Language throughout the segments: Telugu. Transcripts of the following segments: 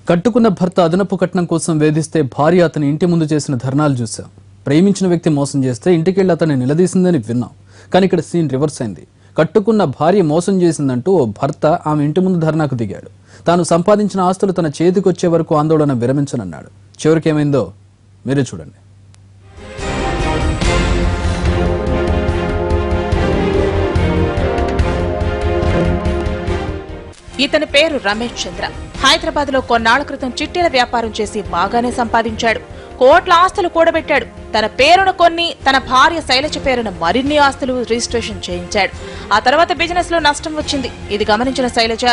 కట్టుకున్న భర్త అదనపు కట్నం కోసం వేధిస్తే భార్య అతని ఇంటి ముందు చేసిన ధర్నాలు చూశాం. ప్రేమించిన వ్యక్తి మోసం చేస్తే ఇంటికెళ్లి అతన్ని నిలదీసిందని విన్నాం. కానీ ఇక్కడ సీన్ రివర్స్ అయింది. కట్టుకున్న భార్య మోసం చేసిందంటూ ఓ భర్త ఆమె ఇంటి ముందు ధర్నాకు దిగాడు. తాను సంపాదించిన ఆస్తులు తన చేతికొచ్చే వరకు ఆందోళన విరమించనన్నాడు. చివరికేమైందో మీరే చూడండి. ఇతని పేరు రమేష్ చంద్ర. హైదరాబాద్ లో కొన్నాళ్ల క్రితం చిట్టీల వ్యాపారం చేసి బాగానే సంపాదించాడు. కోట్ల ఆస్తులు కూడబెట్టాడు. తన పేరును కొన్ని, తన భార్య శైలజ పేరున మరిన్ని ఆస్తులు రిజిస్ట్రేషన్ చేయించాడు. ఆ తర్వాత బిజినెస్ లో నష్టం వచ్చింది. ఇది గమనించిన శైలజ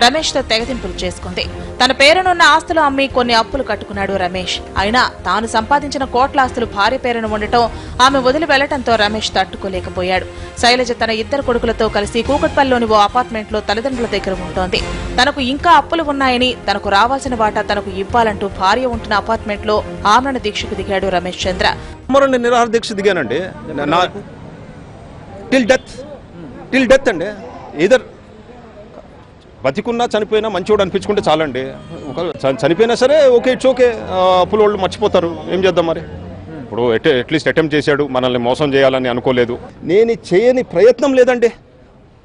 రమేష్ తో తెగతింపులు చేసుకుంది. తన పేరునున్న ఆస్తులు అమ్మి కొన్ని అప్పులు కట్టుకున్నాడు రమేష్. అయినా తాను సంపాదించిన కోట్ల ఆస్తులు భార్య పేరున ఉండటం, ఆమె వదిలి వెళ్లటంతో రమేష్ తట్టుకోలేకపోయాడు. శైలజ తన ఇద్దరు కొడుకులతో కలిసి కూకట్పల్లిలోని ఓ అపార్ట్మెంట్ లో తల్లిదండ్రుల దగ్గర ఉంటోంది. తనకు ఇంకా అప్పులు ఉన్నాయని, తనకు రావాల్సిన వాటా తనకు ఇవ్వాలంటూ భార్య ఉంటున్న అపార్ట్మెంట్ లో ఆమరణ దీక్షకు దిగాడు రమేష్ చంద్ర. నిరాహార దీక్ష దిగానండి. టిల్ డెత్ అండి. ఏదర్ బతికున్నా చనిపోయినా మంచివాడు అనిపించుకుంటే చాలండి. చనిపోయినా సరే ఓకే, ఇట్స్ ఓకే. అప్పుల వాళ్ళు మర్చిపోతారు, ఏం చేద్దాం మరి. ఇప్పుడు అట్లీస్ట్ అటెంప్ట్ చేశాడు, మనల్ని మోసం చేయాలని అనుకోలేదు. నేను చేయని ప్రయత్నం లేదండి.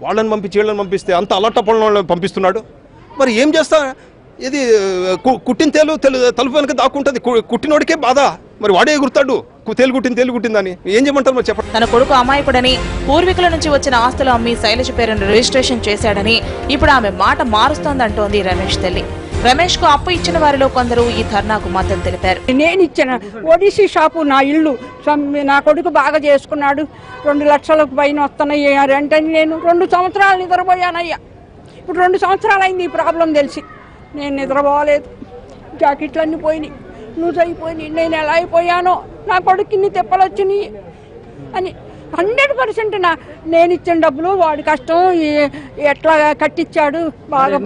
వాళ్ళని పంపించి వీళ్ళని పంపిస్తే అంత అలట్టపళ్ళని పంపిస్తున్నాడు. మరి ఏం చేస్తా? ఇది కుట్టిన తలుపు వెనక దాక్కుంటుంది. కుట్టినోడికే బాధ, మరి వాడే ఎగురుతాడు. తేలు కుట్టిందని ఏం చేయమంటారు మరి చెప్పండి. తన కొడుకు అమాయకుడని, పూర్వీకుల నుంచి వచ్చిన ఆస్తులు అమ్మి శైలజ పేరును రిజిస్ట్రేషన్ చేశాడని ఇప్పుడు ఆమె మాట మారుస్తోందంటోంది రమేష్ తల్లి. రమేష్ కు అప్పు ఇచ్చిన వారిలో కొందరు ఈ ధర్నాకు మద్దతు తెలిపారు. నేను ఇచ్చిన ఒడిసీ షాపు నా ఇల్లు నా కొడుకు బాగా చేసుకున్నాడు. 2 లక్షలకు పైన వస్తున్నాయి అంటే నేను 2 సంవత్సరాలు నిద్రపోయానయ్యా. ఇప్పుడు 2 సంవత్సరాలు అయింది ఈ ప్రాబ్లం తెలిసి. నేను నిద్రపోలేదు. జాకెట్లన్నీ పోయినాయి, లూజ్ అయిపోయినాయి. నేను ఎలా అయిపోయానో, నా కొడుకు ఇన్ని తెప్పలు వచ్చినాయి అని 100% నేను ఇచ్చిన డబ్బులు వాడి కష్టం ఎట్లా కట్టించాడు. బాగా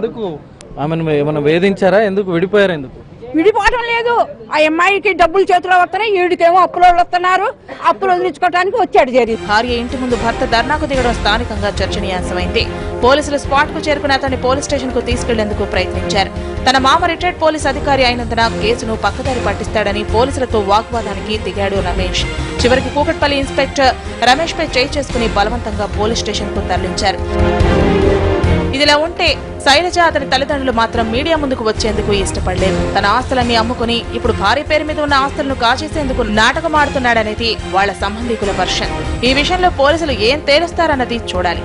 ఆమెను ఏమైనా వేధించారా? ఎందుకు విడిపోయారు? ఎందుకు విడిపోవడం లేదు. ఆ అమ్మాయికి డబ్బులు చేతిలో వస్తున్నాయి, వీడికేమో అప్పులో వస్తున్నారు. అప్పులు వదిలించుకోవడానికి వచ్చాడు జరిగి. భార్య ఇంటి ముందు భర్త ధర్నాకు దిగడం స్థానికంగా చర్చనీయాంశమైంది. పోలీసులు స్పాట్ కు చేరుకుని అతన్ని పోలీస్ స్టేషన్ కు తీసుకెళ్లేందుకు ప్రయత్నించారు. తన మామ రిటైర్డ్ పోలీస్ అధికారి అయినందున కేసును పక్కదారి పట్టిస్తాడని పోలీసులతో వాగ్వాదానికి దిగాడు రమేష్. చివరికి కూకట్పల్లి ఇన్స్పెక్టర్ రమేష్ పై చేయి చేసుకుని బలవంతంగా పోలీస్ స్టేషన్ కు తరలించారు. ఇదిలా ఉంటే శైలజ అతని తల్లిదండ్రులు మాత్రం మీడియా ముందుకు వచ్చేందుకు ఇష్టపడలేదు. తన ఆస్తులన్నీ అమ్ముకుని ఇప్పుడు భార్య పేరు మీద ఉన్న ఆస్తులను కాజేసేందుకు నాటకం ఆడుతున్నాడనేది వాళ్ల సంబంధికుల వర్షన్. ఈ విషయంలో పోలీసులు ఏం తేలుస్తారన్నది చూడాలి.